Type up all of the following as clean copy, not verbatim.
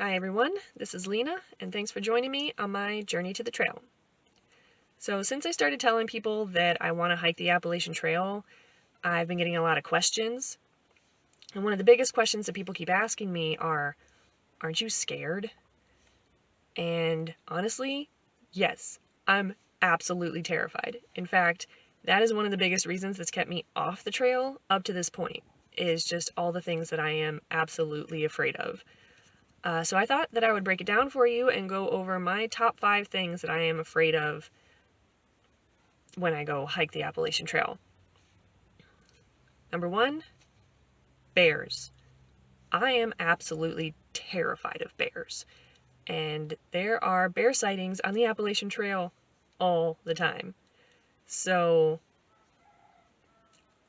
Hi everyone, this is Lena, and thanks for joining me on my journey to the trail. So, since I started telling people that I want to hike the Appalachian Trail, I've been getting a lot of questions. And one of the biggest questions that people keep asking me are, aren't you scared? And honestly, yes, I'm absolutely terrified. In fact, that is one of the biggest reasons that's kept me off the trail up to this point, is just all the things that I am absolutely afraid of. So I thought that I would break it down for you and go over my top 5 things that I am afraid of when I go hike the Appalachian Trail. Number 1, bears. I am absolutely terrified of bears. And there are bear sightings on the Appalachian Trail all the time. So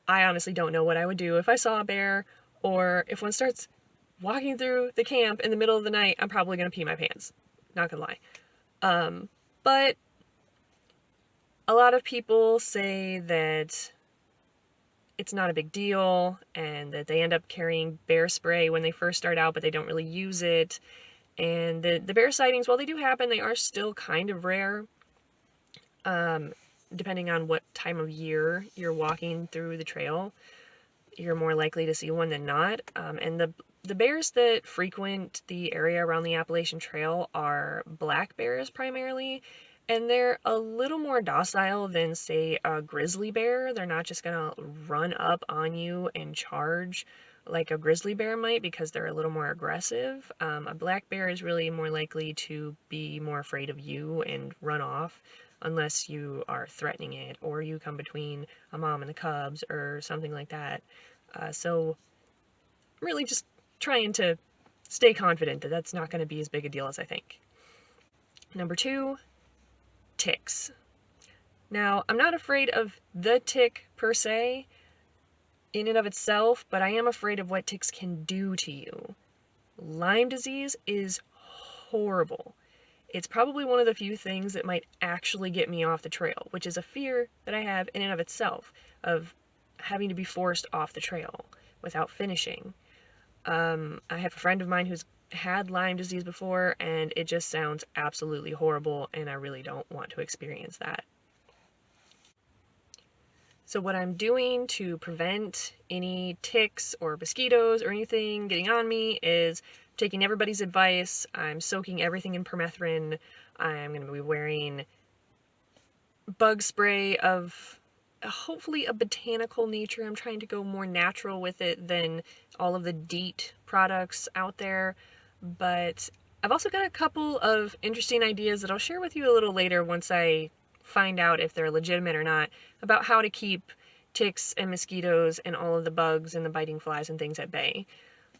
I honestly don't know what I would do if I saw a bear, or if one starts walking through the camp in the middle of the night, I'm probably going to pee my pants. Not gonna lie. But a lot of people say that it's not a big deal and that they end up carrying bear spray when they first start out, but they don't really use it. And the bear sightings, while they do happen, they are still kind of rare, depending on what time of year you're walking through the trail. You're more likely to see one than not. And the bears that frequent the area around the Appalachian Trail are black bears primarily, and they're a little more docile than, say, a grizzly bear. They're not just gonna run up on you and charge like a grizzly bear might, because they're a little more aggressive. A black bear is really more likely to be more afraid of you and run off unless you are threatening it or you come between a mom and the cubs or something like that. So really just trying to stay confident that that's not going to be as big a deal as I think. Number 2, ticks. Now, I'm not afraid of the tick per se in and of itself, but I am afraid of what ticks can do to you. Lyme disease is horrible. It's probably one of the few things that might actually get me off the trail, which is a fear that I have in and of itself, of having to be forced off the trail without finishing. I have a friend of mine who's had Lyme disease before, and it just sounds absolutely horrible, and I really don't want to experience that. So, what I'm doing to prevent any ticks or mosquitoes or anything getting on me is taking everybody's advice. I'm soaking everything in permethrin. I'm going to be wearing bug spray of hopefully a botanical nature. I'm trying to go more natural with it than all of the DEET products out there. But I've also got a couple of interesting ideas that I'll share with you a little later once I find out if they're legitimate or not, about how to keep ticks and mosquitoes and all of the bugs and the biting flies and things at bay.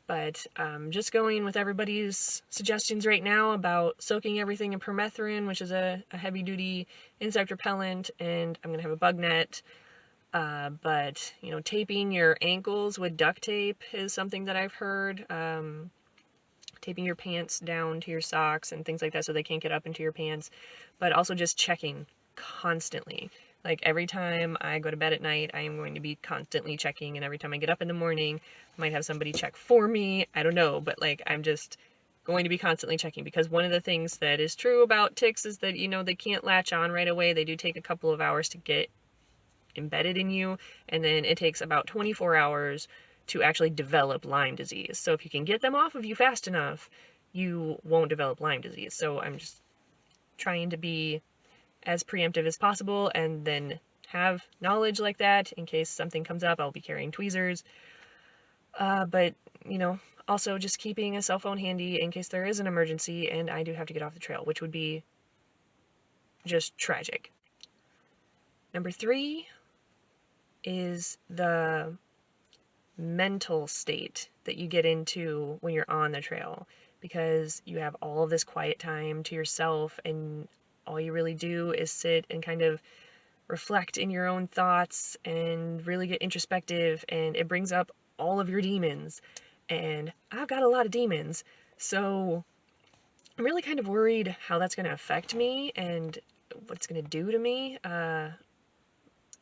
But just going with everybody's suggestions right now about soaking everything in permethrin, which is a heavy duty insect repellent, and I'm going to have a bug net. But, taping your ankles with duct tape is something that I've heard. Taping your pants down to your socks and things like that so they can't get up into your pants. But also just checking constantly. Like every time I go to bed at night, I am going to be constantly checking, and every time I get up in the morning, I might have somebody check for me. I don't know, but like I'm just going to be constantly checking, because one of the things that is true about ticks is that they can't latch on right away. They do take a couple of hours to get embedded in you, and then it takes about 24 hours to actually develop Lyme disease. So if you can get them off of you fast enough, you won't develop Lyme disease. So I'm just trying to be as preemptive as possible, and then have knowledge like that in case something comes up. I'll be carrying tweezers. But, also just keeping a cell phone handy in case there is an emergency and I do have to get off the trail, which would be just tragic. Number 3 is the mental state that you get into when you're on the trail, because you have all of this quiet time to yourself, and all you really do is sit and kind of reflect in your own thoughts and really get introspective, and it brings up all of your demons. And I've got a lot of demons, so I'm really kind of worried how that's going to affect me and what it's going to do to me.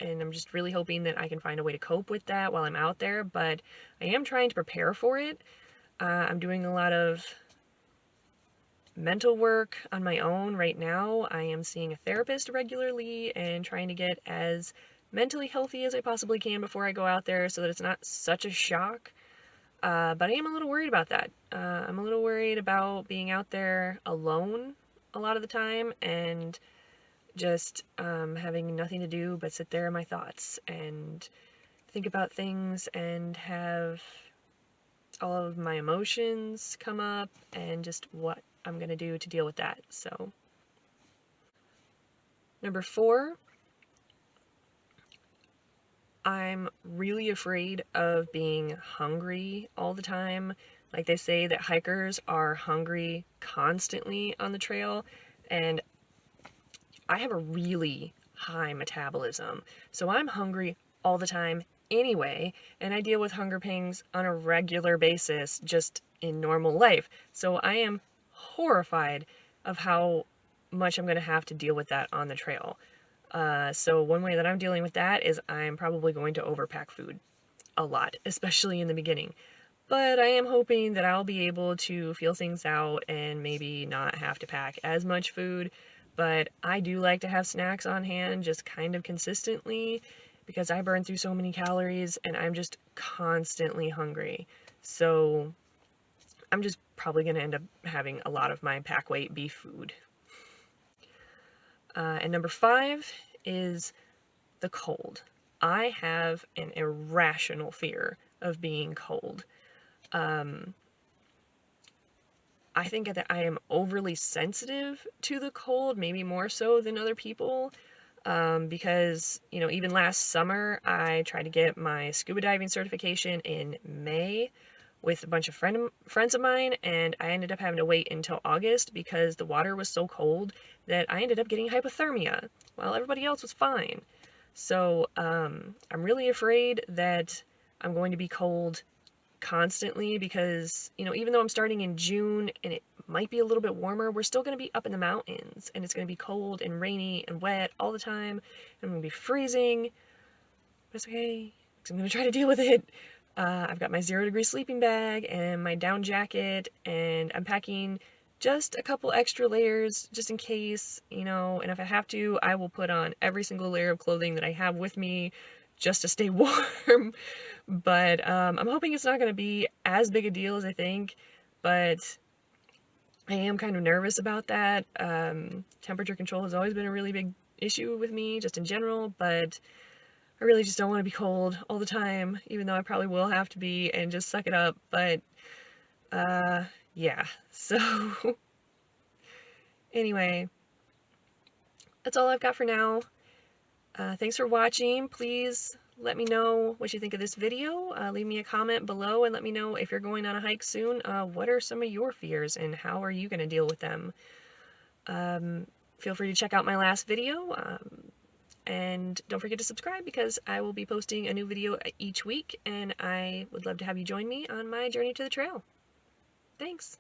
And I'm just really hoping that I can find a way to cope with that while I'm out there, but I am trying to prepare for it. I'm doing a lot of mental work on my own right now. I am seeing a therapist regularly and trying to get as mentally healthy as I possibly can before I go out there so that it's not such a shock. But I am a little worried about that. I'm a little worried about being out there alone a lot of the time and just having nothing to do but sit there in my thoughts and think about things and have all of my emotions come up and just what I'm going to do to deal with that. So, number 4, I'm really afraid of being hungry all the time. Like they say that hikers are hungry constantly on the trail, and I have a really high metabolism, so I'm hungry all the time anyway, and I deal with hunger pangs on a regular basis just in normal life. So I am horrified of how much I'm going to have to deal with that on the trail. So one way that I'm dealing with that is I'm probably going to overpack food a lot, especially in the beginning. But I am hoping that I'll be able to feel things out and maybe not have to pack as much food. But I do like to have snacks on hand just kind of consistently because I burn through so many calories and I'm just constantly hungry. So I'm just probably going to end up having a lot of my pack weight be food. And number 5 is the cold. I have an irrational fear of being cold. I think that I am overly sensitive to the cold, maybe more so than other people, because, even last summer I tried to get my scuba diving certification in May with a bunch of friends of mine, and I ended up having to wait until August because the water was so cold that I ended up getting hypothermia while everybody else was fine. So I'm really afraid that I'm going to be cold constantly because, even though I'm starting in June and it might be a little bit warmer, we're still going to be up in the mountains and it's going to be cold and rainy and wet all the time. I'm going to be freezing, but it's okay because I'm going to try to deal with it. I've got my 0-degree sleeping bag and my down jacket, and I'm packing just a couple extra layers just in case, and if I have to, I will put on every single layer of clothing that I have with me just to stay warm. But I'm hoping it's not going to be as big a deal as I think, but I am kind of nervous about that. Temperature control has always been a really big issue with me, just in general, but I really just don't want to be cold all the time, even though I probably will have to be, and just suck it up. But, yeah. So, anyway, that's all I've got for now. Thanks for watching. Please let me know what you think of this video. Leave me a comment below and let me know if you're going on a hike soon. What are some of your fears and how are you going to deal with them? Feel free to check out my last video. And don't forget to subscribe because I will be posting a new video each week, and I would love to have you join me on my journey to the trail. Thanks.